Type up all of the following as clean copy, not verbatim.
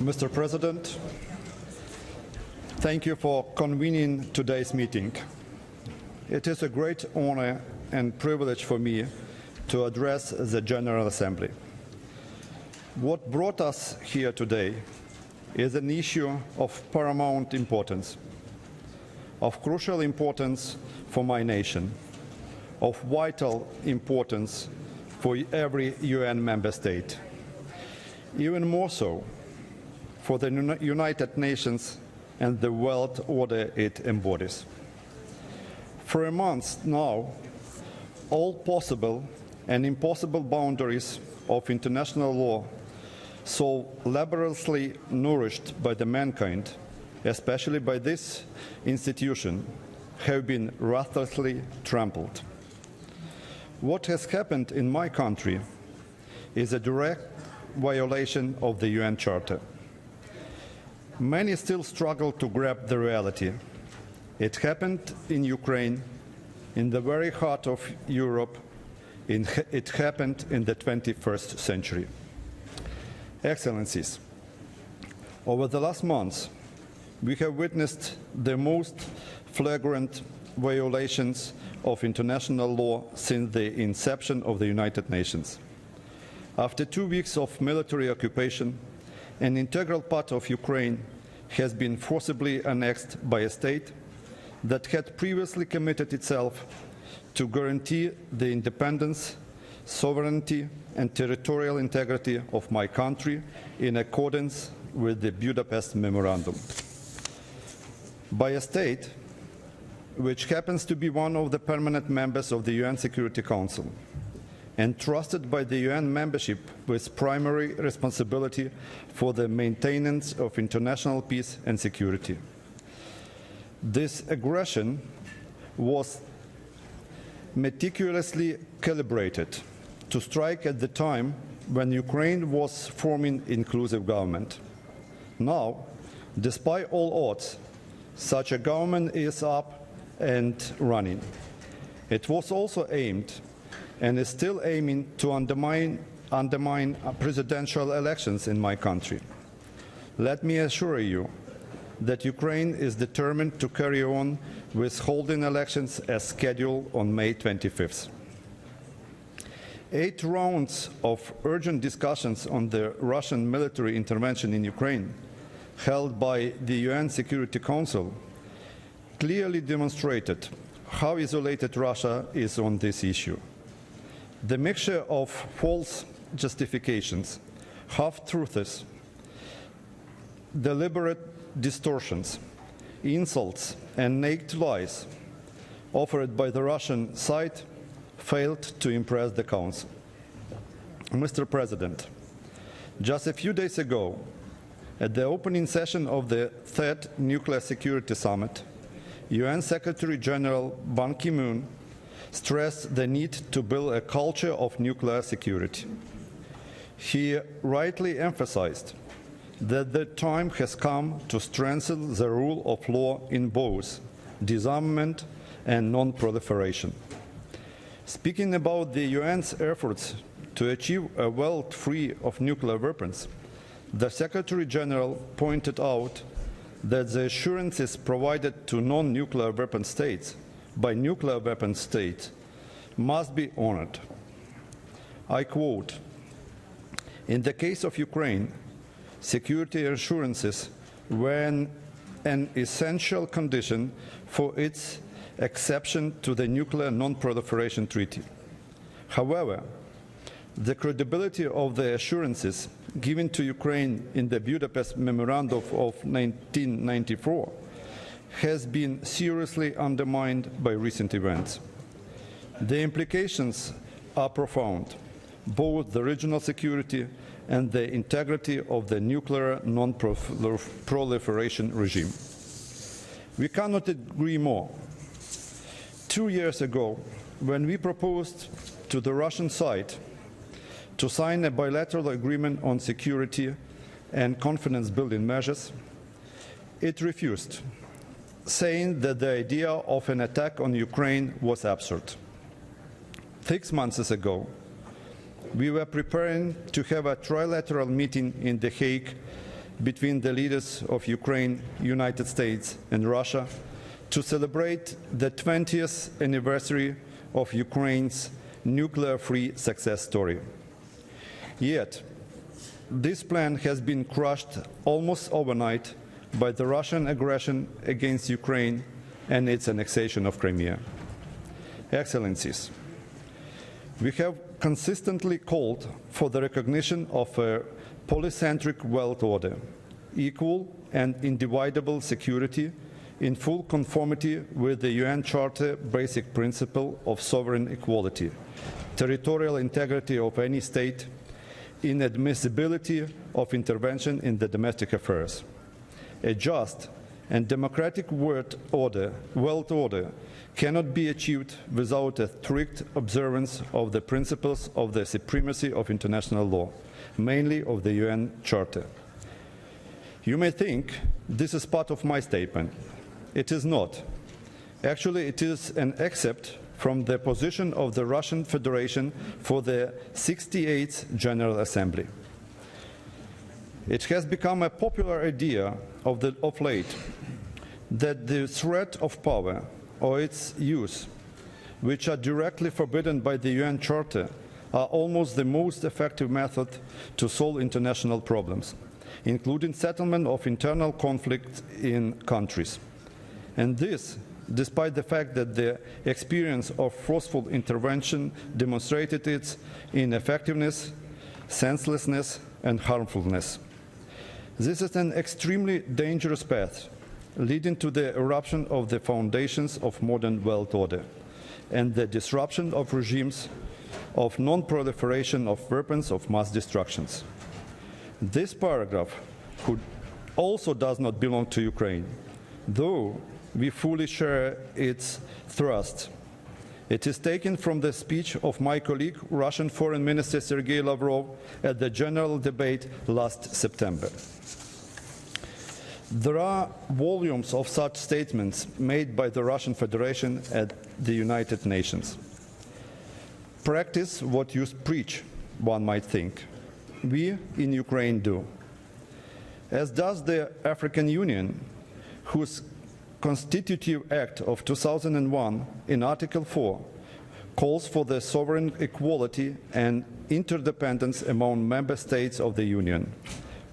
Mr. President, thank you for convening today's meeting. It is a great honor and privilege for me to address the General Assembly. What brought us here today is an issue of paramount importance, of crucial importance for my nation, of vital importance for every UN member state, even more so for the United Nations and the world order it embodies. For a month now, all possible and impossible boundaries of international law, so laboriously nourished by the mankind, especially by this institution, have been ruthlessly trampled. What has happened in my country is a direct violation of the UN Charter. Many still struggle to grasp the reality. It happened in Ukraine, in the very heart of Europe. It happened in the 21st century. Excellencies, over the last months, we have witnessed the most flagrant violations of international law since the inception of the United Nations. After 2 weeks of military occupation, an integral part of Ukraine has been forcibly annexed by a state that had previously committed itself to guarantee the independence, sovereignty, and territorial integrity of my country in accordance with the Budapest Memorandum. By a state which happens to be one of the permanent members of the UN Security Council, entrusted by the UN membership with primary responsibility for the maintenance of international peace and security. This aggression was meticulously calibrated to strike at the time when Ukraine was forming inclusive government. Now, despite all odds, such a government is up and running. It was also aimed and is still aiming to undermine presidential elections in my country. Let me assure you that Ukraine is determined to carry on with holding elections as scheduled on May 25th. 8 rounds of urgent discussions on the Russian military intervention in Ukraine, held by the UN Security Council, clearly demonstrated how isolated Russia is on this issue. The mixture of false justifications, half-truths, deliberate distortions, insults, and naked lies offered by the Russian side failed to impress the Council. Mr. President, just a few days ago, at the opening session of the 3rd Nuclear Security Summit, UN Secretary-General Ban Ki-moon stressed the need to build a culture of nuclear security. He rightly emphasized that the time has come to strengthen the rule of law in both disarmament and non-proliferation. Speaking about the UN's efforts to achieve a world free of nuclear weapons, the Secretary-General pointed out that the assurances provided to non-nuclear weapon states by nuclear weapon states must be honored. I quote, "In the case of Ukraine, security assurances were an essential condition for its accession to the Nuclear Non-Proliferation Treaty. However, the credibility of the assurances given to Ukraine in the Budapest Memorandum of 1994 has been seriously undermined by recent events. The implications are profound, both the regional security and the integrity of the nuclear non-proliferation regime. We cannot agree more. 2 years ago, when we proposed to the Russian side to sign a bilateral agreement on security and confidence-building measures, it refused, saying that the idea of an attack on Ukraine was absurd. 6 months ago, we were preparing to have a trilateral meeting in The Hague between the leaders of Ukraine, United States, and Russia to celebrate the 20th anniversary of Ukraine's nuclear-free success story. Yet, this plan has been crushed almost overnight by the Russian aggression against Ukraine and its annexation of Crimea. Excellencies, we have consistently called for the recognition of a polycentric world order, equal and indivisible security in full conformity with the UN Charter basic principle of sovereign equality, territorial integrity of any state, inadmissibility of intervention in the domestic affairs. A just and democratic world order cannot be achieved without a strict observance of the principles of the supremacy of international law, mainly of the UN Charter. You may think this is part of my statement. It is not. Actually, it is an excerpt from the position of the Russian Federation for the 68th General Assembly. It has become a popular idea of late that the threat of power or its use, which are directly forbidden by the UN Charter, are almost the most effective method to solve international problems, including settlement of internal conflicts in countries. And this, despite the fact that the experience of forceful intervention demonstrated its ineffectiveness, senselessness, and harmfulness. This is an extremely dangerous path, leading to the eruption of the foundations of modern world order and the disruption of regimes of non-proliferation of weapons of mass destruction. This paragraph also does not belong to Ukraine, though we fully share its thrust. It is taken from the speech of my colleague, Russian Foreign Minister Sergei Lavrov, at the general debate last September. There are volumes of such statements made by the Russian Federation at the United Nations. Practice what you preach, one might think. We in Ukraine do. As does the African Union, whose Constitutive Act of 2001 in Article 4 calls for the sovereign equality and interdependence among member states of the Union,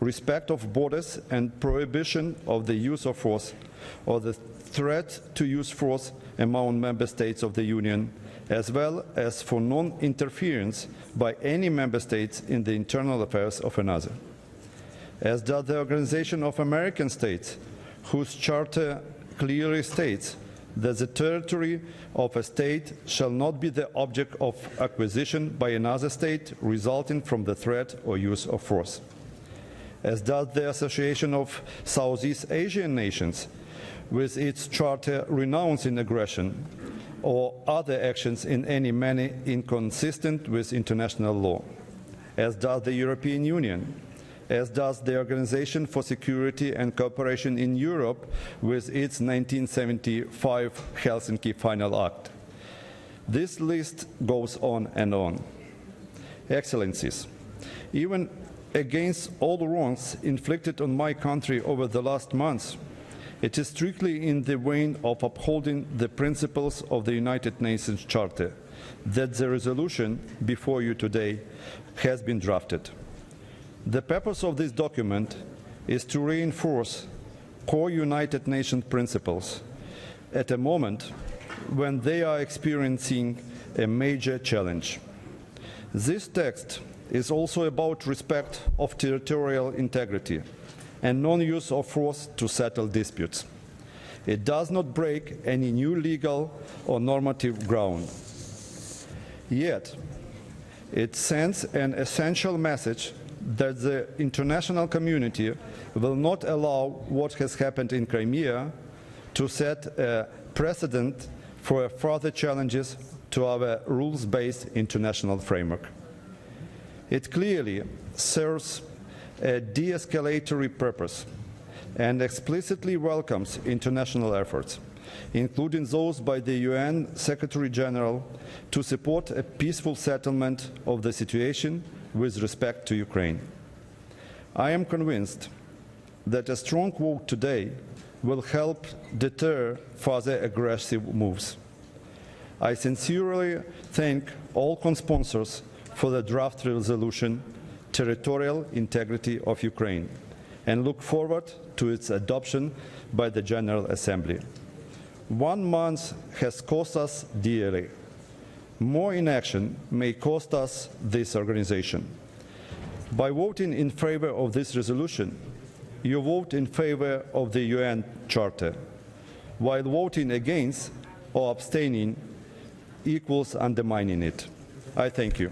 respect of borders and prohibition of the use of force or the threat to use force among member states of the Union, as well as for non-interference by any member states in the internal affairs of another. As does the Organization of American States, whose charter clearly states that the territory of a state shall not be the object of acquisition by another state resulting from the threat or use of force. As does the Association of Southeast Asian Nations, with its charter renouncing aggression or other actions in any manner inconsistent with international law. As does the European Union, as does the Organization for Security and Cooperation in Europe with its 1975 Helsinki Final Act. This list goes on and on. Excellencies, even against all the wrongs inflicted on my country over the last months, it is strictly in the vein of upholding the principles of the United Nations Charter that the resolution before you today has been drafted. The purpose of this document is to reinforce core United Nations principles at a moment when they are experiencing a major challenge. This text is also about respect of territorial integrity and non-use of force to settle disputes. It does not break any new legal or normative ground. Yet, it sends an essential message that the international community will not allow what has happened in Crimea to set a precedent for further challenges to our rules-based international framework. It clearly serves a de-escalatory purpose and explicitly welcomes international efforts, including those by the UN Secretary-General, to support a peaceful settlement of the situation with respect to Ukraine. I am convinced that a strong vote today will help deter further aggressive moves. I sincerely thank all co-sponsors for the draft resolution, Territorial Integrity of Ukraine, and look forward to its adoption by the General Assembly. 1 month has cost us dearly. More inaction may cost us this organization. By voting in favor of this resolution, you vote in favor of the UN Charter, while voting against or abstaining equals undermining it. I thank you.